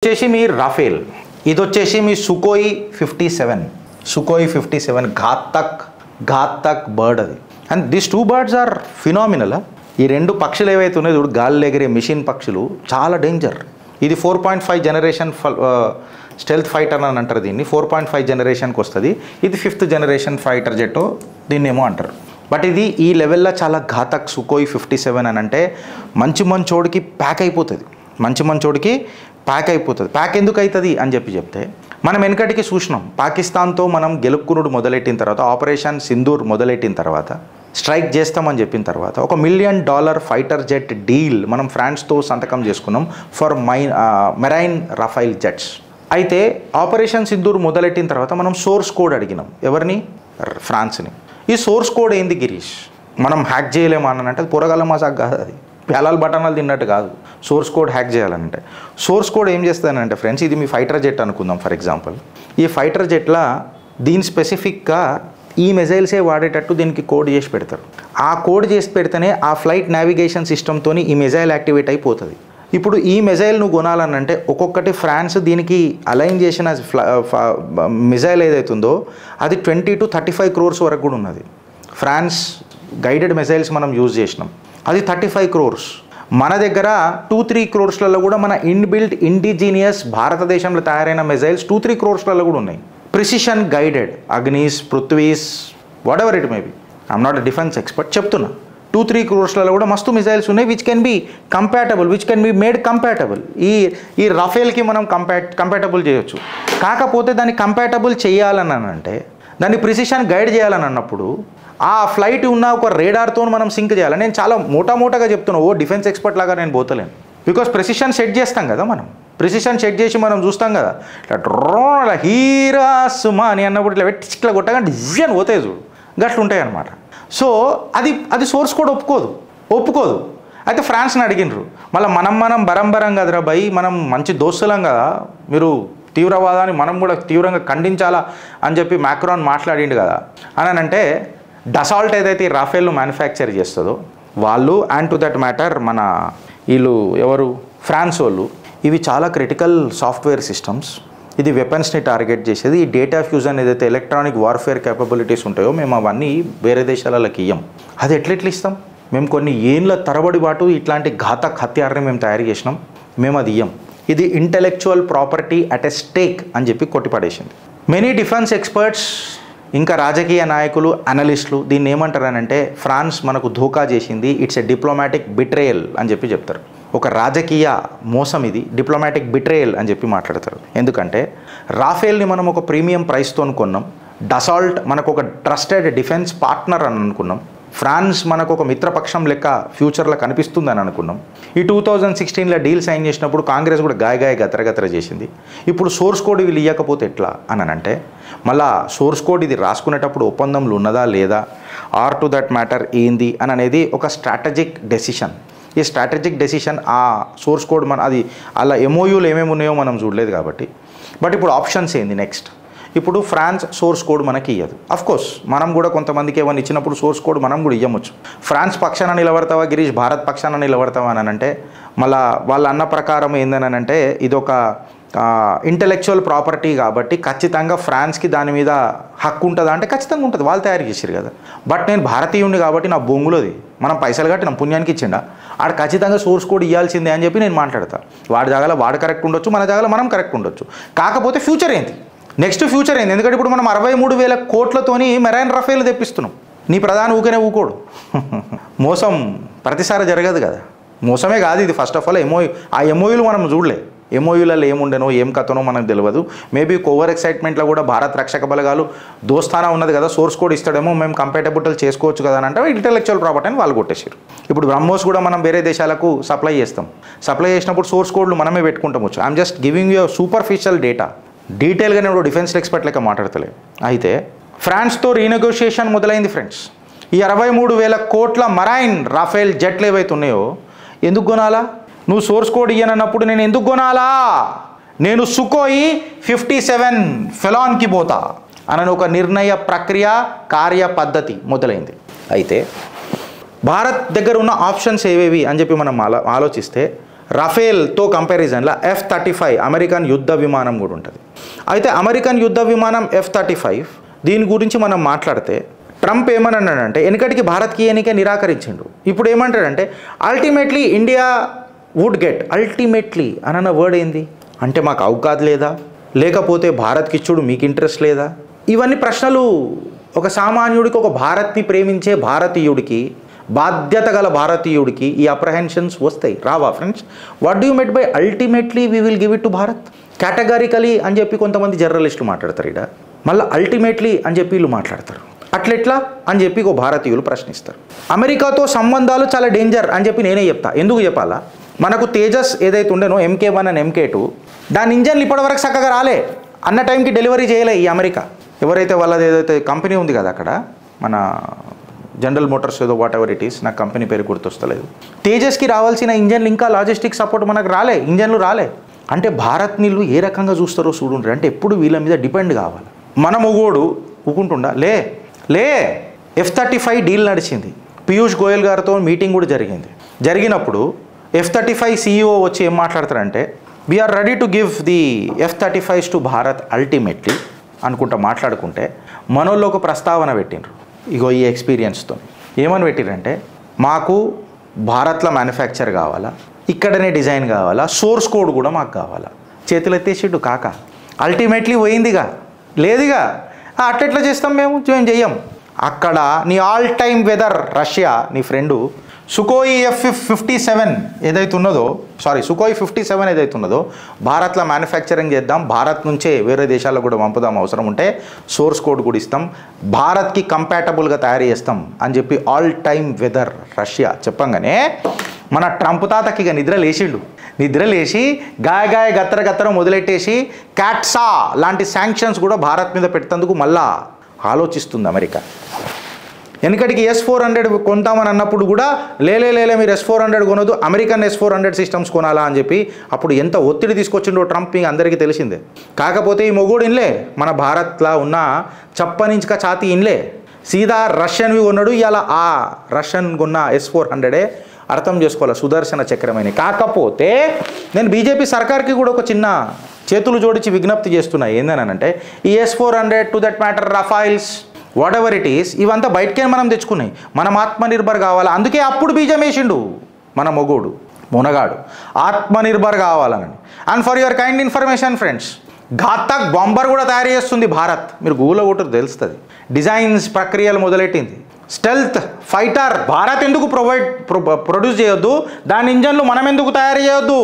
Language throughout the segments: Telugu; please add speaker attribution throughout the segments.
Speaker 1: వచ్చేసి మీ రాఫేల్, ఇది వచ్చేసి మీ సుకోయి 57. సుకోయి 57 ఘాతక్ బర్డ్ అది. And this 2 birds are phenomenal. ఈ 2 పక్షులు ఏవైతే ఉన్నాయో చూడు, గాల్లో ఎగిరే మిషన్ పక్షులు చాలా డేంజర్. ఇది 4.5 జనరేషన్ స్టెల్త్ ఫైటర్ అని అంటారు దీన్ని. 4.5 జనరేషన్కి వస్తుంది. ఇది 5th జనరేషన్ ఫైటర్ జెట్టో దీన్నేమో అంటారు. బట్ ఇది ఈ లెవెల్లో చాలా ఘాతక్ సుకోయి 57 అని అంటే మంచోడికి ప్యాక్ అయిపోతుంది. ప్యాక్ ఎందుకు అవుతుంది అని చెప్తే మనం వెనకటికి చూసినాం. పాకిస్తాన్తో మనం గెలుపుకునుడు మొదలెట్టిన తర్వాత, ఆపరేషన్ సింధూర్ మొదలెట్టిన తర్వాత, స్ట్రైక్ చేస్తామని చెప్పిన తర్వాత $1 మిలియన్ ఫైటర్ జెట్ డీల్ మనం ఫ్రాన్స్తో సంతకం చేసుకున్నాం ఫర్ మెరైన్ రఫైల్ జెట్స్. అయితే ఆపరేషన్ సింధూర్ మొదలెట్టిన తర్వాత మనం సోర్స్ కోడ్ అడిగినాం. ఎవరిని? ఫ్రాన్స్ని. ఈ సోర్స్ కోడ్ ఏంది గిరీష్? మనం హ్యాక్ చేయలేమా అని అంటే అది పొరగాల మజాక్ కాదు, అది పేలాలు బటనాలు తిన్నట్టు కాదు. సోర్స్ కోడ్ హ్యాక్ చేయాలంటే సోర్స్ కోడ్ ఏం చేస్తానంటే ఫ్రెండ్స్, ఇది మీ ఫైటర్ జెట్ అనుకుందాం ఫర్ ఎగ్జాంపుల్. ఈ ఫైటర్ జెట్లా దీని స్పెసిఫిక్గా ఈ మిజైల్సే వాడేటట్టు దీనికి కోడ్ చేసి పెడతారు. ఆ కోడ్ చేసి పెడితేనే ఆ ఫ్లైట్ నావిగేషన్ సిస్టమ్తో ఈ మిజైల్ యాక్టివేట్ అయిపోతుంది. ఇప్పుడు ఈ మిజైల్ నువ్వు కొనాలనంటే ఒక్కొక్కటి ఫ్రాన్స్ దీనికి అలైన్ చేసిన మిజైల్ ఏదైతుందో అది 20 to 35 crores వరకు కూడా ఉన్నది. ఫ్రాన్స్ గైడెడ్ మిజైల్స్ మనం యూజ్ చేసినాం, అది 35 crores. మన దగ్గర 2-3 crores కూడా మన ఇన్బిల్ట్ ఇండిజీనియస్ భారతదేశంలో తయారైన మిజైల్స్ 2-3 crores కూడా ఉన్నాయి. Precision guided Agnis, Prithvis, what ever it may be. I'm not a defence expert, చెప్తున్నా. 2-3 crores కూడా మస్తు మిజైల్స్ ఉన్నాయి which can be made compatible. ఈ రఫేల్కి మనం కంపాటబుల్ చేయొచ్చు. కాకపోతే దాన్ని కంపాటబుల్ చేయాలని అంటే, దాన్ని ప్రిసిషన్ గైడ్ చేయాలని అన్నప్పుడు ఆ ఫ్లైట్ ఉన్న ఒక రేడార్తో మనం సింక్ చేయాలి. నేను చాలా మోటాగా చెప్తున్నా, డిఫెన్స్ ఎక్స్పర్ట్ లాగా నేను పోతలేను. బికాస్ ప్రెసిషన్ సెట్ చేస్తాం కదా మనం. ప్రెసిషన్ సెట్ చేసి మనం చూస్తాం కదా, ఇట్లా డ్రోన్ హీరా సుమా అని అన్నప్పుడు ఇట్లా పెట్టి ఇట్లా కొట్టగా డిజైన్ పోతాయి చూడు, గట్లు ఉంటాయి అన్నమాట. సో అది సోర్స్ కోడ్ ఒప్పుకోదు. అయితే ఫ్రాన్స్ని అడిగినరు, మళ్ళీ మనం బరంబరం కదరా భయ్, మనం మంచి దోస్తులం కదా, మీరు తీవ్రవాదాన్ని మనం కూడా తీవ్రంగా ఖండించాలా అని చెప్పి మ్యాక్రాన్ మాట్లాడిండు కదా అని అంటే, డసాల్ట్ ఏదైతే రాఫేల్ను మ్యానుఫ్యాక్చర్ చేస్తుందో వాళ్ళు, అండ్ టు దట్ మ్యాటర్ మన వీళ్ళు ఎవరు ఫ్రాన్స్ వాళ్ళు, ఇవి చాలా క్రిటికల్ సాఫ్ట్వేర్ సిస్టమ్స్. ఇది వెపన్స్ని టార్గెట్ చేసేది. ఈ డేటా ఫ్యూజన్ ఏదైతే ఎలక్ట్రానిక్ వార్ఫేర్ కేపబిలిటీస్ ఉంటాయో మేము అవన్నీ వేరే దేశాలకి ఇయ్యం. అది ఎట్లెట్లు ఇస్తాం? మేము కొన్ని ఏళ్ళ తరబడి పాటు ఇట్లాంటి ఘాతక్ హత్యారని మేము తయారు చేసినాం, మేము అది ఇయ్యం. ఇది intellectual property at a stake అని చెప్పి కొట్టిపడేసింది. మెనీ డిఫెన్స్ ఎక్స్పర్ట్స్ ఇంకా రాజకీయ నాయకులు, అనలిస్టులు దీన్ని ఏమంటారనంటే, ఫ్రాన్స్ మనకు ధోకా చేసింది, ఇట్స్ ఎ డిప్లొమాటిక్ బిట్రేయల్ అని చెప్పి చెప్తారు. ఒక రాజకీయ మోసం ఇది, డిప్లొమాటిక్ బిట్రేయల్ అని చెప్పి మాట్లాడతారు. ఎందుకంటే రాఫేల్ని మనం ఒక ప్రీమియం ప్రైస్తో కొన్నాం, డసాల్ట్ మనకు ఒక ట్రస్టెడ్ డిఫెన్స్ పార్ట్నర్ అని అనుకున్నాం, ఫ్రాన్స్ మనకు ఒక మిత్రపక్షం లెక్క ఫ్యూచర్లో కనిపిస్తుందని అనుకున్నాం. ఈ 2016లో డీల్ సైన్ చేసినప్పుడు కాంగ్రెస్ కూడా గాయ గతరగతర చేసింది. ఇప్పుడు సోర్స్ కోడ్ వీళ్ళు ఇవ్వకపోతే ఎట్లా అని అంటే, మళ్ళా సోర్స్ కోడ్ ఇది రాసుకునేటప్పుడు ఒప్పందంలో ఉన్నదా లేదా, ఆర్ టు దట్ మ్యాటర్ ఏంది అని అనేది ఒక స్ట్రాటజిక్ డెసిషన్. ఈ స్ట్రాటజిక్ డెసిషన్ ఆ సోర్స్ కోడ్ అది అలా ఎంఓయూలు ఏమేమి ఉన్నాయో మనం చూడలేదు కాబట్టి. బట్ ఇప్పుడు ఆప్షన్స్ ఏంది నెక్స్ట్? ఇప్పుడు ఫ్రాన్స్ సోర్స్ కోడ్ మనకి ఇవ్వదు. అఫ్కోర్స్ మనం కూడా కొంతమందికి ఏమైనా ఇచ్చినప్పుడు సోర్స్ కోడ్ మనం కూడా ఇవ్వవచ్చు. ఫ్రాన్స్ పక్షాన నిలబడతావా గిరీష్, భారత్ పక్షాన నిలబడతావా అని అంటే, మళ్ళీ వాళ్ళ అన్న ప్రకారం ఏందని అంటే ఇదొక ఇంటెలెక్చువల్ ప్రాపర్టీ కాబట్టి ఖచ్చితంగా ఫ్రాన్స్కి దాని మీద హక్కు ఉంటుందా అంటే ఖచ్చితంగా ఉంటుంది, వాళ్ళు తయారు చేశారు కదా. బట్ నేను భారతీయుడిని కాబట్టి నా బొంగులోది, మనం పైసలు కట్టి నా పుణ్యానికి ఇచ్చిండా, ఆడ ఖచ్చితంగా సోర్స్ కోడ్ ఇవ్వాల్సిందే అని చెప్పి నేను మాట్లాడతా. వాడి జాగాలో వాడు కరెక్ట్ ఉండొచ్చు, మన జాగాలో మనం కరెక్ట్ ఉండొచ్చు. కాకపోతే ఫ్యూచర్ ఏంటి, నెక్స్ట్ ఫ్యూచర్ ఏంది? ఎందుకంటే ఇప్పుడు మనం 63,000 కోట్లతోని మెరైన్ రఫేల్ తెప్పిస్తున్నాం. నీ ప్రధాని ఊకనే ఊకోడు, మోసం ప్రతిసారి జరగదు కదా. మోసమే కాదు ఇది. ఫస్ట్ ఆఫ్ ఆల్ ఆ ఎంఓయూలు మనం చూడలే, ఎంఓయూలలో ఏముండెనో ఏం కథనో మనకు తెలియదు. మేబీ ఓవర్ ఎక్సైట్మెంట్లో కూడా భారత్ రక్షక బలగాలు దోస్తానా ఉన్నది కదా, సోర్స్ కోడ్ ఇస్తాడేమో, మేము కంపాటబుల్ చేసుకోవచ్చు కదా అని అంటే ఇంటెలెక్చువల్ ప్రాపర్టీ అని వాళ్ళు కొట్టేసారు. ఇప్పుడు బ్రహ్మోస్ కూడా మనం వేరే దేశాలకు సప్లై చేస్తాం. సప్లై చేసినప్పుడు సోర్స్ కోడ్లు మనమే పెట్టుకుంటాము. I'm just giving you superficial data. డీటెయిల్గా నేను డిఫెన్స్ ఎక్స్పర్ట్ లెక్క మాట్లాడతలే. అయితే ఫ్రాన్స్తో రీనెగోషియేషన్ మొదలైంది ఫ్రెండ్స్. ఈ 63,000 కోట్ల మరైన్ రాఫేల్ జెట్లు ఏవైతే ఉన్నాయో ఎందుకు కొనాలా? నువ్వు సోర్స్ కోడ్ ఇయ్యనన్నప్పుడు నేను ఎందుకు కొనాలా? నేను సుకోయి 57 ఫెలాన్కి పోతా అని ఒక నిర్ణయ ప్రక్రియ, కార్య పద్ధతి మొదలైంది. అయితే భారత్ దగ్గర ఉన్న ఆప్షన్స్ ఏవేవి అని చెప్పి మనం ఆలోచిస్తే, రఫేల్తో కంపారిజన్లో F-35 అమెరికన్ యుద్ధ విమానం కూడా ఉంటుంది. అయితే అమెరికన్ యుద్ధ విమానం F-35 దీని గురించి మనం మాట్లాడితే ట్రంప్ ఏమన్నాడంటే వెనకటికి భారత్కి ఎన్నిక నిరాకరించిండు. ఇప్పుడు ఏమంటాడంటే ultimately India would get. Ultimately అన్న వర్డ్ ఏంది అంటే మాకు అవకాశం లేదా, లేకపోతే భారత్కి ఇచ్చుడు మీకు ఇంట్రెస్ట్ లేదా? ఇవన్నీ ప్రశ్నలు ఒక సామాన్యుడికి, ఒక భారత్ని ప్రేమించే భారతీయుడికి, బాధ్యత గల భారతీయుడికి ఈ అప్రహెన్షన్స్ వస్తాయి, రావా friends? What do you met by ultimately we will give it to Bharat? Categorically అని చెప్పి కొంతమంది జర్నలిస్టులు మాట్లాడతారు, ఇక్కడ మళ్ళీ అల్టిమేట్లీ అని చెప్పి వీళ్ళు మాట్లాడతారు. అట్లెట్లా అని చెప్పి ఒక భారతీయులు ప్రశ్నిస్తారు. అమెరికాతో సంబంధాలు చాలా డేంజర్ అని చెప్పి నేనే చెప్తా. ఎందుకు చెప్పాలా? మనకు తేజస్ ఏదైతే ఉండేనో MK1 అండ్ MK2 దాని ఇంజన్లు ఇప్పటివరకు చక్కగా రాలే, అన్న టైంకి డెలివరీ చేయలే ఈ అమెరికా. ఎవరైతే వాళ్ళది ఏదైతే కంపెనీ ఉంది కదా అక్కడ, మన జనరల్ మోటార్స్ ఏదో వాట్ ఎవర్ ఇట్ ఈస్, నాకు కంపెనీ పేరు గుర్తొస్తలేదు, తేజస్కి రావాల్సిన ఇంజన్లు ఇంకా లాజిస్టిక్ సపోర్ట్ మనకు రాలే, ఇంజన్లు రాలే. అంటే భారత్ నీళ్ళు ఏ రకంగా చూస్తారో చూడుండ్రు. అంటే ఎప్పుడు వీళ్ళ మీద డిపెండ్ కావాలి. మన మొగోడు ఊకుంటుండా? లే F-35 డీల్ నడిచింది. పీయూష్ గోయల్ గారితో మీటింగ్ కూడా జరిగినప్పుడు F-35 CEO వచ్చి ఏం మాట్లాడతారంటే we're ready to give the F-35s to Bharat ultimately అనుకుంటా మాట్లాడుకుంటే మనోళ్ళు ఒక ప్రస్తావన పెట్టిండ్రు. ఇగో ఈ ఎక్స్పీరియన్స్తో ఏమని పెట్టిరంటే మాకు భారత్లో మ్యానుఫ్యాక్చర్ కావాలా, ఇక్కడనే డిజైన్ కావాలా, సోర్స్ కోడ్ కూడా మాకు కావాలా. చేతులు ఎత్తేసిడ్డు కాక. అల్టిమేట్లీ పోయిందిగా, లేదుగా. అట్లెట్లా చేస్తాం మేము చెయ్యం. అక్కడ నీ ఆల్ టైమ్ వెదర్ రష్యా, నీ ఫ్రెండు సుకోయి F-57 ఏదైతే ఉన్నదో, సుకోయి 57 ఏదైతే ఉన్నదో భారత్లో మ్యానుఫ్యాక్చరింగ్ చేద్దాం, భారత్ నుంచే వేరే దేశాలకు కూడా పంపుదాం, అవసరం ఉంటే సోర్స్ కోడ్ కూడా ఇస్తాం, భారత్కి కంపాటబుల్గా తయారు చేస్తాం అని చెప్పి ఆల్ టైమ్ వెదర్ రష్యా చెప్పంగానే మన ట్రంప్ తాతకి ఇక నిద్రలేసి గాయ గత్తర మొదలెట్టేసి క్యాట్సా లాంటి శాంక్షన్స్ కూడా భారత్ మీద పెట్టేందుకు మళ్ళా ఆలోచిస్తుంది అమెరికా. వెనకటికి S-400 కొంటామని అన్నప్పుడు కూడా లేలే మీరు S-400 కొనొద్దు, అమెరికన్ S-400 సిస్టమ్స్ కొనాలా అని చెప్పి అప్పుడు ఎంత ఒత్తిడి తీసుకొచ్చిండో ట్రంప్ మీకు అందరికీ తెలిసిందే. కాకపోతే ఈ మొగోడు ఇన్లే, మన భారత్లో ఉన్న చప్పనించుక ఛాతీ ఇన్లే, సీదా రష్యన్వి కొన్నాడు. ఇలా ఆ రష్యన్ కొన్న S-400 అర్థం చేసుకోవాలి, సుదర్శన చక్రమైన. కాకపోతే నేను బీజేపీ సర్కార్కి కూడా ఒక చిన్న చేతులు జోడించి విజ్ఞప్తి చేస్తున్నా. ఏందనంటే ఈ S-400 to that matter Rafales what ever it is ఇవంతా బయటకే మనం తెచ్చుకున్నాయి. మనం ఆత్మనిర్భర్ కావాలి. అందుకే అప్పుడు బీజం వేసిండు మన మొగోడు మునగాడు, ఆత్మనిర్భర్ కావాలని. And for your kind information friends, Ghatak bomber కూడా తయారు చేస్తుంది భారత్. మీరు గూగుల్లో కొట్టరు తెలుస్తుంది. డిజైన్స్ ప్రక్రియలు మొదలెట్టింది. స్టెల్త్ ఫైటర్ భారత్ ఎందుకు ప్రొడ్యూస్ చేయొద్దు, దాని ఇంజన్లు మనం ఎందుకు తయారు చేయొద్దు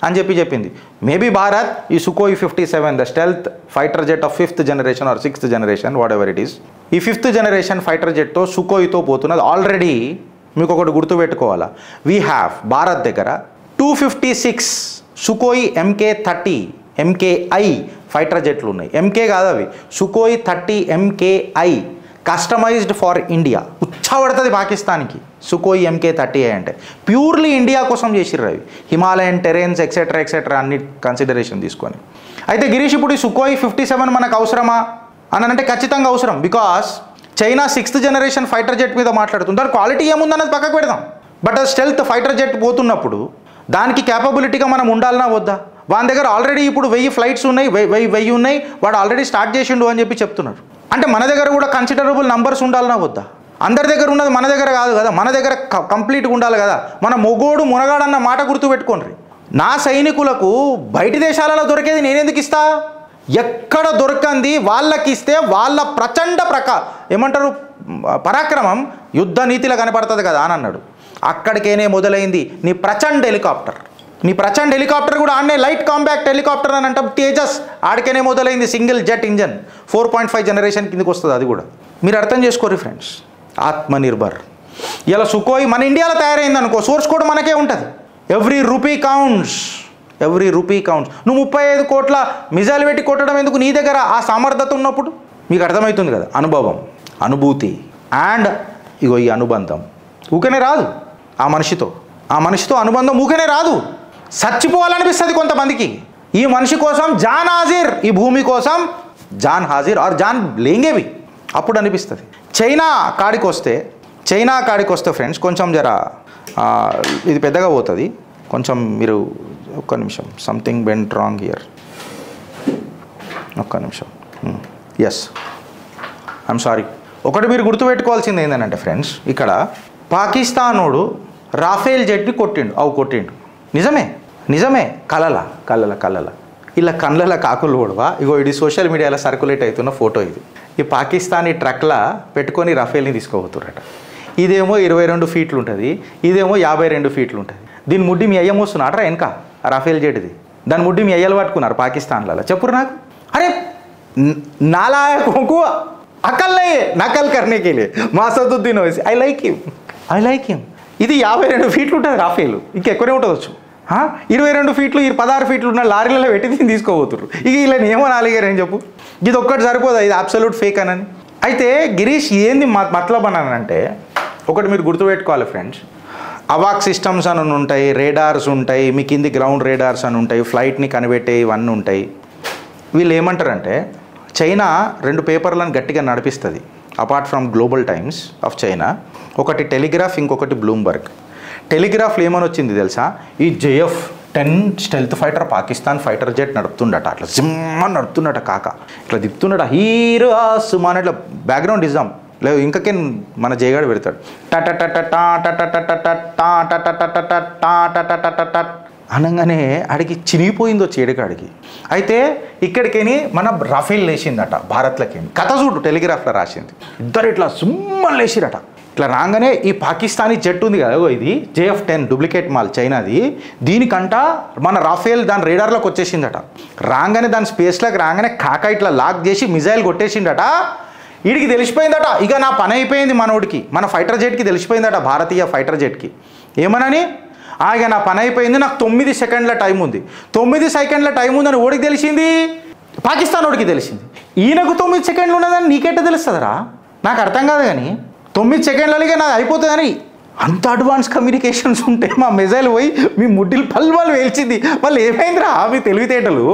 Speaker 1: అని చెప్పింది. మేబీ భారత్ ఈ Sukhoi 57 the stealth fighter jet of 5th generation or 6th generation what ever it is, ఈ 5th generation ఫైటర్ జెట్తో సుకోయితో పోతున్నది. ఆల్రెడీ మీకు ఒకటి గుర్తుపెట్టుకోవాలా, వీ హ్యావ్ భారత్ దగ్గర 256 సుకోయి MK-30 MKI ఫైటర్ జెట్లు ఉన్నాయి. MK కాదు అవి, సుకోయి 30 MKI కస్టమైజ్డ్ ఫర్ ఇండియా. ఉచ్చబడుతుంది పాకిస్తాన్కి సుకోయి MK-30 అంటే. ప్యూర్లీ ఇండియా కోసం చేసిర్రు అవి, హిమాలయన్ టెరెన్స్ ఎక్సెట్రా అన్ని కన్సిడరేషన్ తీసుకొని. అయితే గిరీష్ ఇప్పుడు ఈ సుకోయి 57 మనకు అవసరమా అని అంటే ఖచ్చితంగా అవసరం. Because China 6th generation fighter jet మీద మాట్లాడుతుంది. దాని క్వాలిటీ ఏముందన్నది పక్కకు పెడదాం. బట్ స్టెల్త్ ఫైటర్ జెట్ పోతున్నప్పుడు దానికి క్యాపబిలిటీగా మనం ఉండాలన్నా వద్దా? వాని దగ్గర ఆల్రెడీ ఇప్పుడు 1000 ఫ్లైట్స్ ఉన్నాయి, 1000 ఉన్నాయి, వాడు ఆల్రెడీ స్టార్ట్ చేసిండు అని చెప్పి చెప్తున్నారు. అంటే మన దగ్గర కూడా కన్సిడరబుల్ నంబర్స్ ఉండాలన్నా వద్దా? అందరి దగ్గర ఉన్నది మన దగ్గర కాదు కదా, మన దగ్గర కంప్లీట్గా ఉండాలి కదా. మన మొగోడు మునగాడన్న మాట గుర్తుపెట్టుకోండి. నా సైనికులకు బయటి దేశాలలో దొరికేది నేనెందుకు ఇస్తా? ఎక్కడ దొరకంది వాళ్ళకి ఇస్తే వాళ్ళ ప్రచండ ఏమంటారు పరాక్రమం యుద్ధ నీతిలో కనపడుతుంది కదా అని అన్నాడు. అక్కడికేనే మొదలైంది నీ ప్రచండ హెలికాప్టర్ కూడా ఆడనే లైట్ కాంపాక్ట్ హెలికాప్టర్ అని అంటాం. తేజస్ ఆడికేనే మొదలైంది. సింగిల్ జెట్ ఇంజన్ 4.5 generation కిందకి వస్తుంది. అది కూడా మీరు అర్థం చేసుకోరు ఫ్రెండ్స్. ఆత్మనిర్భర్ ఇలా సుకోయి మన ఇండియాలో తయారైంది అనుకో, సోర్స్ కోడ్ మనకే ఉంటుంది. Every rupee counts. నువ్వు 35 కోట్ల మిజైల్ పెట్టి కొట్టడం ఎందుకు? నీ దగ్గర ఆ సామర్థ్యత ఉన్నప్పుడు మీకు అర్థమవుతుంది కదా. అనుభూతి అండ్ ఇగో ఈ అనుబంధం ఊకనే రాదు. ఆ మనిషితో అనుబంధం ఊకనే రాదు. చచ్చిపోవాలనిపిస్తుంది కొంతమందికి. ఈ మనిషి కోసం జాన్ హాజిర్, ఈ భూమి కోసం జాన్ హాజిర్ ఆర్ జాన్ లేంగేవి అప్పుడు అనిపిస్తుంది. చైనా కాడికి వస్తే ఫ్రెండ్స్ కొంచెం జర ఇది పెద్దగా పోతుంది. కొంచెం మీరు ఒక్క నిమిషం, సంథింగ్ వెంట్ రాంగ్ హియర్, ఒక్క నిమిషం. Yes, I'm sorry. ఒకటి మీరు గుర్తుపెట్టుకోవాల్సింది ఏంటంటే ఫ్రెండ్స్, ఇక్కడ పాకిస్తానోడు రాఫేల్ జెట్ని కొట్టిండు. నిజమే. కళ్ళల ఇలా కళ్ళల కాకులు కూడా. ఇగో ఇది సోషల్ మీడియాలో సర్క్యులేట్ అవుతున్న ఫోటో. ఇది ఈ పాకిస్తానీ ట్రక్లా పెట్టుకొని రఫేల్ని తీసుకోబోతురట. ఇదేమో 22 ఫీట్లు ఉంటుంది, ఇదేమో 52 ఫీట్లు ఉంటుంది. దీని ముడ్డి మీ అయ్య మోస్తున్నారా వెనక రఫేల్ జెట్ది? దాని ముడ్డి మీ అయ్యలు పట్టుకున్నారు పాకిస్తాన్లలో. చెప్పురు నాకు. అరే నాలాయకు అకల్ నకల్ కర్నేకి మాసదుద్దీన్ ఓవైసీ. I like him. ఇది 52 ఫీట్లు ఉంటుంది రాఫేల్, ఇంకెక్కువనే ఉండవచ్చు. 22 ఫీట్లు 16 ఫీట్లు ఉన్న లారీలలో పెట్టి దీన్ని తీసుకోబోతున్నారు. ఇక ఇలా ఏమో నాలుగారని చెప్పు. ఇది ఒక్కటి సరిపోదా? ఇది అబ్సల్యూట్ ఫేక్ అని. అయితే గిరీష్ ఏంది మతలబ్ అనంటే, ఒకటి మీరు గుర్తుపెట్టుకోవాలి ఫ్రెండ్స్, అవాక్ సిస్టమ్స్ అని ఉంటాయి, రేడార్స్ ఉంటాయి, మీ కింది గ్రౌండ్ రేడార్స్ అని ఉంటాయి, ఫ్లైట్ని కనిపెట్టే ఇవన్నీ ఉంటాయి. వీళ్ళు ఏమంటారంటే, చైనా 2 పేపర్లను గట్టిగా నడిపిస్తుంది apart from Global Times of China. ఒకటి టెలిగ్రాఫ్, ఇంకొకటి బ్లూంబర్గ్. టెలిగ్రాఫ్లో ఏమని వచ్చింది తెలుసా? ఈ JF-10 stealth fighter Pakistan fighter jet నడుపుతుండట. అట్లా జిమ్మని నడుపుతున్నట, కాక ఇట్లా దిప్పుతున్నట. హీరో సుమాన్ ఇట్లా బ్యాక్గ్రౌండ్ ఇద్దాం లేదు, ఇంకకే మన జయగాడు పెడతాడు. అనగానే ఆడికి చినిగిపోయిందో చేడుకాడికి. అయితే ఇక్కడికేని మన రఫేల్ లేచిందట భారత్లకి. కథ చూడు, టెలిగ్రాఫ్లో రాసింది. ఇద్దరు ఇట్లా సుమ్మని లేచిరట. ఇట్లా రాగానే ఈ పాకిస్తానీ జెట్ ఉంది కదా, ఇది JF-10 డూప్లికేట్ మాల్ చైనాది. దీనికంట మన రాఫేల్ దాని రేడార్లోకి వచ్చేసిందట. రాగానే దాని స్పేస్లోకి రాగానే కాక ఇట్లా లాక్ చేసి మిజైల్ కొట్టేసిందట. వీడికి తెలిసిపోయిందట, ఇక నా పని అయిపోయింది మనోడికి, మన ఫైటర్ జెట్కి తెలిసిపోయిందట, భారతీయ ఫైటర్ జెట్కి. ఏమనని? ఇక నా పని అయిపోయింది, నాకు 9 సెకండ్ల టైం ఉంది. 9 సెకండ్ల టైం ఉందని ఓడికి తెలిసింది, పాకిస్తాన్ ఓడికి తెలిసింది. ఈయనకు 9 సెకండ్లు ఉన్నదని నీకెట్ట తెలుస్తుందిరా? నాకు అర్థం కాదు. కానీ 9 సెకండ్లకే నాది అయిపోతుందని అంత అడ్వాన్స్ కమ్యూనికేషన్స్ ఉంటే మా మిజైల్ పోయి మీ ముడ్డిలు పల్వాళ్ళు వేల్చింది. వాళ్ళు ఏమైందిరా మీ తెలివితేటలు?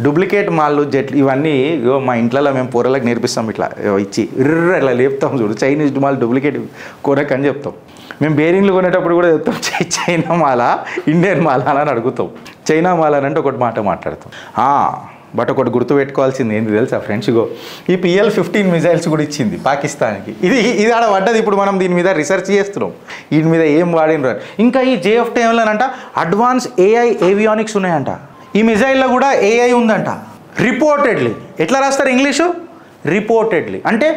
Speaker 1: డూప్లికేట్ మాల్లు, జెట్లు ఇవన్నీ మా ఇంట్లో మేము పూరలకు నేర్పిస్తాం. ఇట్లా ఇచ్చి ఇట్లా లేపుతాం చూడు, చైనీస్ మాల్ డూప్లికేట్ కొనకని చెప్తాం. మేము బేరింగ్లు కొనేటప్పుడు కూడా చెప్తాం, చైనా మాల ఇండియన్ మాల అని అడుగుతాం. చైనా మాల అని అంటే ఒకటి మాట మాట్లాడతాం. బట్ ఒకటి గుర్తుపెట్టుకోవాల్సింది ఏంది తెలుసా ఫ్రెండ్స్, ఈ PL-15 మిజైల్స్ కూడా ఇచ్చింది పాకిస్తాన్కి. ఇది ఆడ పడ్డది. ఇప్పుడు మనం దీని మీద రీసెర్చ్ చేస్తున్నాం, వీటి మీద ఏం వాడినరు. ఇంకా ఈ JF-10 అడ్వాన్స్ AI ఏవియానిక్స్ ఉన్నాయంట. ఈ మిజైల్లో కూడా AI ఉందంట. రిపోర్టెడ్లీ. ఎట్లా రాస్తారు ఇంగ్లీషు? రిపోర్టెడ్లీ. అంటే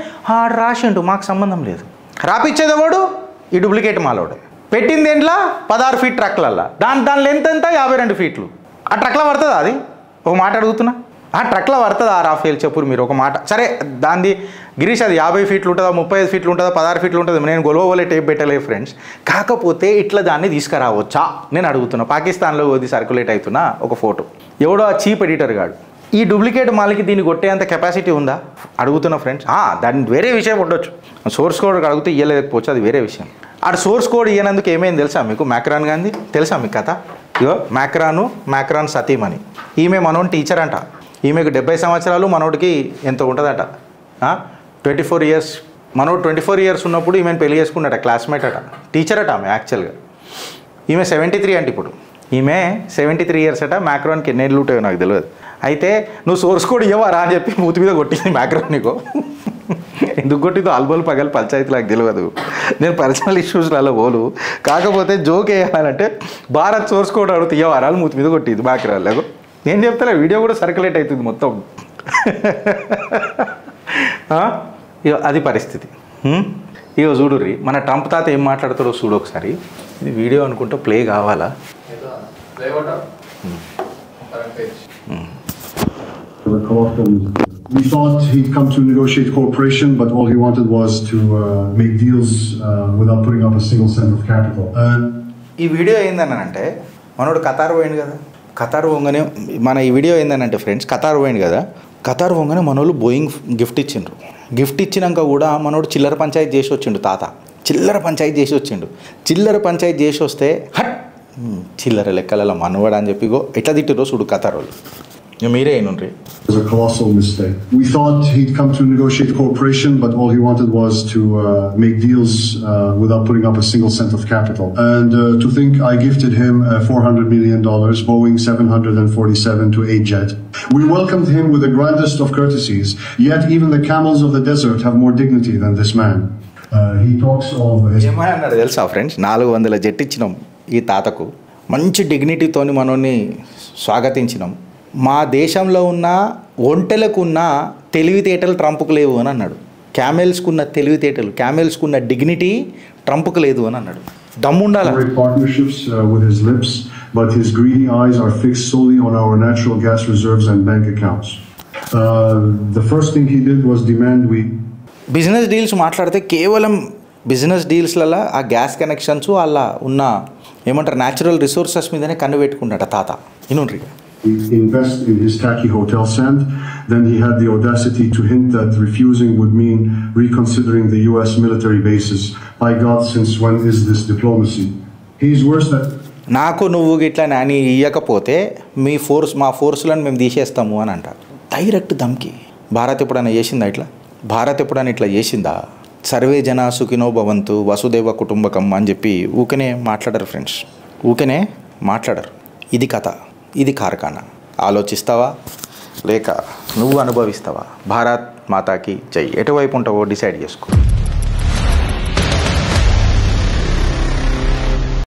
Speaker 1: రాసిండు, మాకు సంబంధం లేదు. రాపిచ్చేది వాడు ఈ డూప్లికేట్ మాలోడు. పెట్టింది ఏంట్లా 16 ఫీట్ ట్రక్లల్లా. దాని లెంత్ ఎంత 52 ఫీట్లు. ఆ ట్రక్లో పడుతుందా? అది ఒక మాట అడుగుతున్నా, ఆ ట్రక్లో పడుతుందా రాఫేల్? చెప్పురు మీరు ఒక మాట. సరే దాన్ని గిరీష్ అది 50 ఫీట్లు ఉంటుందా, 35 ఫీట్లు ఉంటుందా, 16 ఫీట్లు ఉంటుంది, నేను గొలవలే టేప్ పెట్టలేదు ఫ్రెండ్స్. కాకపోతే ఇట్లా దాన్ని తీసుకురావచ్చా నేను అడుగుతున్నా. పాకిస్తాన్లో అది సర్క్యులేట్ అవుతున్నా ఒక ఫోటో. ఎవడో ఆ చీప్ ఎడిటర్ గాడు ఈ డూప్లికేట్ మాల్కి దీన్ని కొట్టేంత కెపాసిటీ ఉందా అడుగుతున్నా ఫ్రెండ్స్. దాని వేరే విషయం ఉండొచ్చు, సోర్స్ కోడ్ అడిగితే ఇయ్యలేకపోవచ్చు, అది వేరే విషయం. ఆడ సోర్స్ కోడ్ ఇయ్యనందుకు ఏమైంది తెలుసా మీకు? మ్యాక్రాన్ గాంధీ తెలుసా మీకు కథ? ఇగో మ్యాక్రాన్ సతీమణి, ఈమె మనోని టీచర్ అంట. ఈమెకు 70 సంవత్సరాలు, మనోడికి ఎంత ఉంటుందట 24 ఇయర్స్. మనోడు 24 ఇయర్స్ ఉన్నప్పుడు ఈమెను పెళ్లి చేసుకున్నట, క్లాస్మేట్ అట, టీచర్ అట ఆమె యాక్చువల్గా. ఈమె 73 అంటే ఇప్పుడు ఈమె 73 ఇయర్స్ అట. మ్యాక్రాన్కి ఎన్ని ఏళ్ళు ఉంటాయో నాకు తెలియదు. అయితే నువ్వు సోర్స్ కోడ్ ఇవ్వరా అని చెప్పి మూతి మీద కొట్టింది మ్యాక్రాన్. నీకు ఎందుకు కొట్టిందో ఆల్బోల్ పగలు పంచాయతీ నాకు తెలియదు, నేను పర్సనల్ ఇష్యూస్లలో పోలు. కాకపోతే జోక్ వేయాలంటే భారత్ సోర్స్ కోడ్ అడుగుతూ ఇవ్వరాలు మూతి మీద కొట్టింది మ్యాక్రాన్లకు. నేను చెప్తాను, వీడియో కూడా సర్క్యులేట్ అవుతుంది మొత్తం. ఇక అది పరిస్థితి. ఇక చూడుర్రి మన ట్రంప్ తాత ఏం మాట్లాడతాడో చూడు ఒకసారి. ఇది వీడియో అనుకుంటా ప్లే కావాలా?
Speaker 2: We thought he'd come to negotiate cooperation, but all he wanted was to make deals without putting up a single cent of capital.
Speaker 1: ఈ వీడియో ఏందనంటే మనోడు ఖతార్ పోయింది కదా, ఖతార్ పోగానే మన ఈ వీడియో ఏందనంటే ఫ్రెండ్స్, ఖతార్ పోయింది కదా, ఖతార్ పోగానే మనోళ్ళు బోయింగ్ గిఫ్ట్ ఇచ్చిండ్రు. గిఫ్ట్ ఇచ్చినాక కూడా మనోడు చిల్లర పంచాయతీ చేసి వచ్చిండు. తాత చిల్లర పంచాయతీ చేసి వచ్చిండు. చిల్లర పంచాయతీ చేసి వస్తే హట్ చిల్లర లెక్కల మనవాడు అని చెప్పి ఎట్లా తిట్టిరో చూడు ఖతార్ వాళ్ళు. మీరే అయినుండ్రి.
Speaker 2: was a colossal mistake. We thought he'd come to negotiate cooperation, but all he wanted was to make deals without putting up a single cent of capital. And to think I gifted him $400 million, Boeing 747 to 8 jet. We welcomed him with the grandest of courtesies, yet even the camels of the desert have more dignity than this man. He talks of his...
Speaker 1: ఏమని అన్నాడు తెలుసా ఫ్రెండ్స్, 400 జెట్ ఇచ్చినాం ఈ తాతకు, మంచి డిగ్నిటీతోని మనల్ని స్వాగతించినాం, మా దేశంలో ఉన్న ఒంటెలకు ఉన్న తెలివితేటలు ట్రంప్కు లేవు అని అన్నాడు. క్యామెల్స్కున్న తెలివితేటలు, క్యామెల్స్కున్న డిగ్నిటీ ట్రంప్కు లేదు అని అన్నాడు. దమ్ముండాలి.
Speaker 2: Partnerships with his lips, but his greedy eyes are fixed solely on our natural gas reserves and bank accounts. The first thing he did was demand we...
Speaker 1: business deals మాట్లాడితే కేవలం బిజినెస్ డీల్స్లలో ఆ గ్యాస్ కనెక్షన్స్ అలా ఉన్న ఏమంటారు న్యాచురల్ రిసోర్సెస్ మీదనే కన్ను పెట్టుకున్నాడు తాత. ఇనుండ్రి.
Speaker 2: Invest in his tacky hotel sand. Then he had the audacity to hint that refusing would mean reconsidering the U.S. military bases. My God, since when is this diplomacy? He's worse than...
Speaker 1: నాకు నువ్వు ఇట్లా నాని ఇవ్వకపోతే మా ఫోర్స్లను మేము తీసేస్తాము అని అంటారు. డైరెక్ట్ దమ్కి. భారత్ ఎప్పుడైనా చేసిందా ఇట్లా? భారత్ ఎప్పుడైనా ఇట్లా చేసిందా? సర్వే జన సుఖినో భవంతు వసుదేవ కుటుంబకం అని చెప్పి ఊకనే మాట్లాడరు ఫ్రెండ్స్, ఊకనే మాట్లాడరు. ఇది కథ, ఇది కార్ఖానా. ఆలోచిస్తావా లేక నువ్వు అనుభవిస్తావా? భారత్ మాతాకి జై. ఎటువైపు ఉంటావో డిసైడ్ చేసుకో.